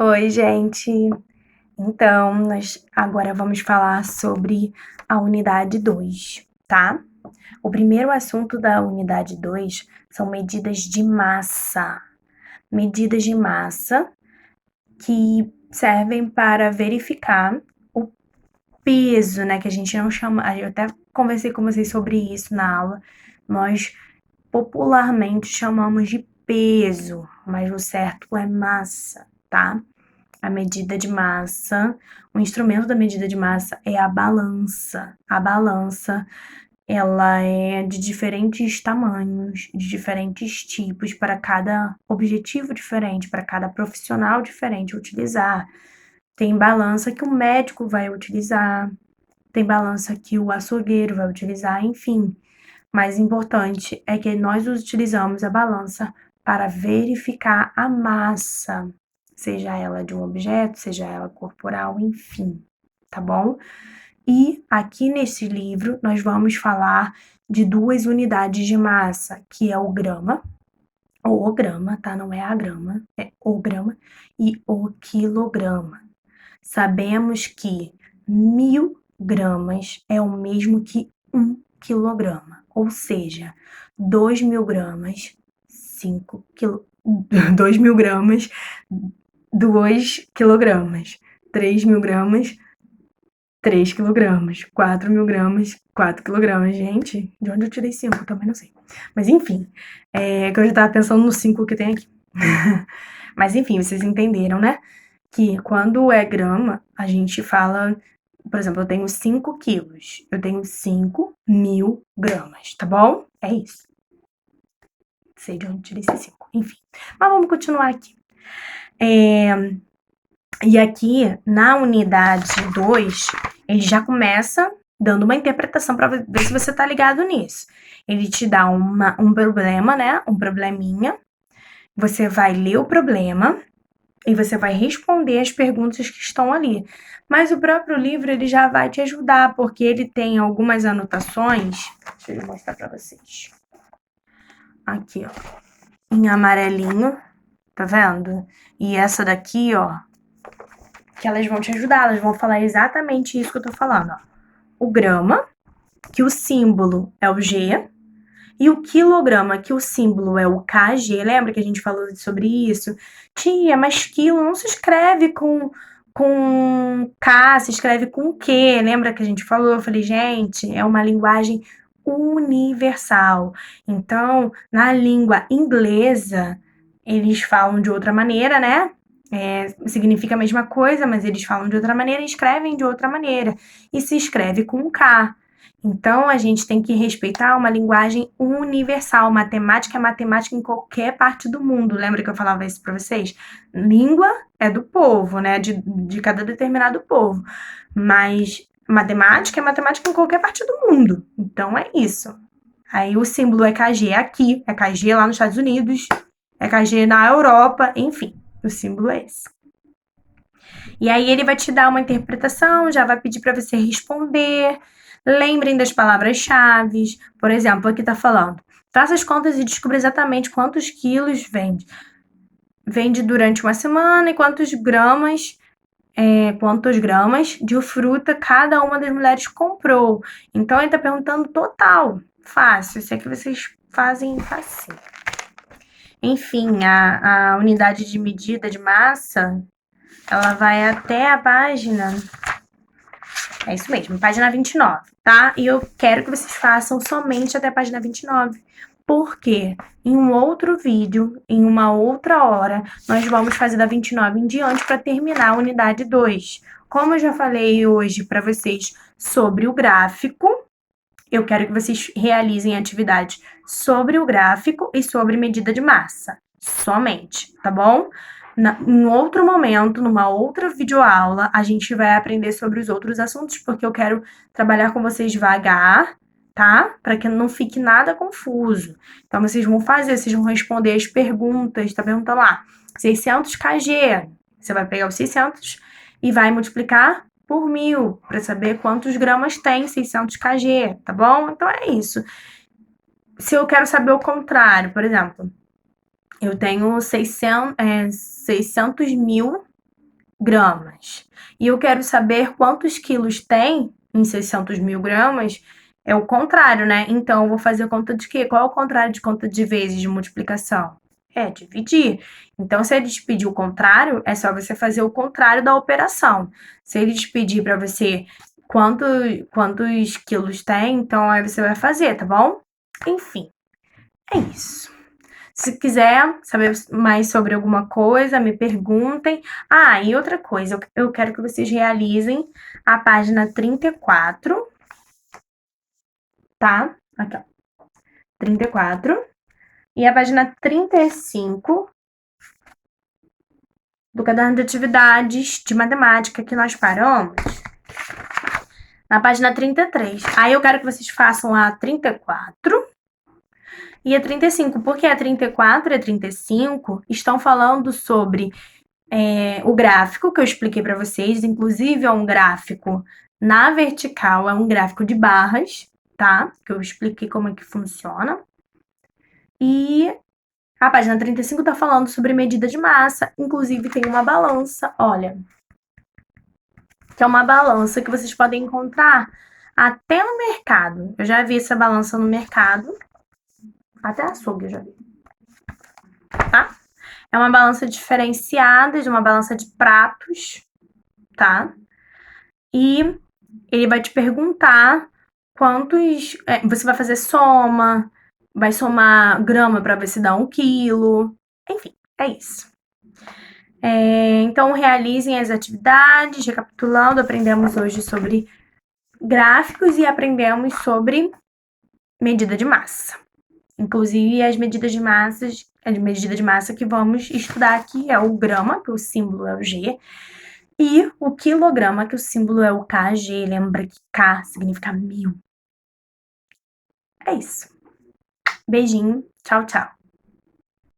Oi, gente. Então, nós agora vamos falar sobre a unidade 2, tá? O primeiro assunto da unidade 2 são medidas de massa. Medidas de massa que servem para verificar o peso, né? Que a gente não chama. Eu até conversei com vocês sobre isso na aula. Nós popularmente chamamos de peso, mas o certo é massa, tá? A medida de massa, o instrumento da medida de massa é a balança. A balança, ela é de diferentes tamanhos, de diferentes tipos, para cada objetivo diferente, para cada profissional diferente utilizar. Tem balança que o médico vai utilizar, tem balança que o açougueiro vai utilizar, enfim. Mais importante é que nós utilizamos a balança para verificar a massa, seja ela de um objeto, seja ela corporal, enfim, tá bom? E aqui nesse livro nós vamos falar de duas unidades de massa, que é o grama, ou o grama, tá? Não é a grama, é o grama, e o quilograma. Sabemos que 1.000 gramas é o mesmo que 1 quilograma, ou seja, 2.000 gramas, 5 quilo, 2.000 gramas, 2 quilogramas, 3.000 gramas, 3 quilogramas, 4.000 gramas, 4 quilogramas. Gente, de onde eu tirei 5? Também não sei. Mas enfim, que eu já tava pensando no 5 que tem aqui. Mas enfim, vocês entenderam, né? Que quando é grama, a gente fala, por exemplo, eu tenho 5 quilos, eu tenho 5.000 gramas, tá bom? É isso. Sei de onde tirei esse 5, enfim. Mas vamos continuar aqui. E aqui, na unidade 2, ele já começa dando uma interpretação para ver se você tá ligado nisso. Ele te dá um problema, né? Um probleminha. Você vai ler o problema e você vai responder as perguntas que estão ali. Mas o próprio livro ele já vai te ajudar, porque ele tem algumas anotações. Deixa eu mostrar para vocês. Aqui, ó, em amarelinho, tá vendo? E essa daqui, ó, que elas vão te ajudar, elas vão falar exatamente isso que eu tô falando, ó. O grama, que o símbolo é o G, e o quilograma, que o símbolo é o KG. Lembra que a gente falou sobre isso? Tia, mas quilo não se escreve com K, se escreve com Q. Lembra que a gente falou? Eu falei, gente, é uma linguagem universal. Então, na língua inglesa, eles falam de outra maneira, né? Significa a mesma coisa, mas eles falam de outra maneira e escrevem de outra maneira. E se escreve com K. Então, a gente tem que respeitar uma linguagem universal. Matemática é matemática em qualquer parte do mundo. Lembra que eu falava isso para vocês? Língua é do povo, né? De cada determinado povo. Mas matemática é matemática em qualquer parte do mundo. Então, é isso. Aí, o símbolo é KG aqui, é KG lá nos Estados Unidos, é KG na Europa, enfim. O símbolo é esse. E aí, ele vai te dar uma interpretação, já vai pedir para você responder. Lembrem das palavras-chave. Por exemplo, aqui está falando: faça as contas e descubra exatamente quantos quilos vende durante uma semana e quantos gramas de fruta cada uma das mulheres comprou. Então, ele está perguntando total. Fácil. Isso é que vocês fazem fácil. Enfim, a unidade de medida de massa, ela vai até a página... É isso mesmo, página 29, tá? E eu quero que vocês façam somente até a página 29. Porque em um outro vídeo, em uma outra hora, nós vamos fazer da 29 em diante para terminar a unidade 2. Como eu já falei hoje para vocês sobre o gráfico, eu quero que vocês realizem atividades sobre o gráfico e sobre medida de massa. Somente, tá bom? Em outro momento, numa outra videoaula, a gente vai aprender sobre os outros assuntos, porque eu quero trabalhar com vocês devagar, tá? Para que não fique nada confuso. Então, vocês vão responder as perguntas, tá perguntando lá, 600 kg. Você vai pegar os 600 e vai multiplicar por 1.000, para saber quantos gramas tem 600 kg, tá bom? Então, é isso. Se eu quero saber o contrário, por exemplo, eu tenho 600 mil gramas. E eu quero saber quantos quilos tem em 600 mil gramas. É o contrário, né? Então, eu vou fazer conta de quê? Qual é o contrário de conta de vezes de multiplicação? É dividir. Então, se ele te pedir o contrário, é só você fazer o contrário da operação. Se ele te pedir para você quantos quilos tem, então aí você vai fazer, tá bom? Enfim, é isso. Se quiser saber mais sobre alguma coisa, me perguntem. Ah, e outra coisa, eu quero que vocês realizem a página 34, tá? Aqui, ó. 34. E a página 35 do caderno de atividades de matemática que nós paramos na página 33. Aí eu quero que vocês façam a 34 e a 35, porque a 34 e a 35 estão falando sobre o gráfico que eu expliquei para vocês, inclusive é um gráfico na vertical, é um gráfico de barras, tá? Que eu expliquei como é que funciona. E a página 35 tá falando sobre medida de massa, inclusive tem uma balança, olha, que é uma balança que vocês podem encontrar até no mercado. Eu já vi essa balança no mercado, até açougue eu já vi, tá? É uma balança diferenciada, de uma balança de pratos, tá? E ele vai te perguntar quantos. Você vai fazer soma, vai somar grama para ver se dá 1 quilo. Enfim, é isso. Então, realizem as atividades. Recapitulando, aprendemos hoje sobre gráficos e aprendemos sobre medida de massa. Inclusive, as medidas de massas, a medida de massa que vamos estudar aqui é o grama, que o símbolo é o G, e o quilograma, que o símbolo é o KG. Lembra que K significa 1000. É isso. Beijinho. Tchau, tchau.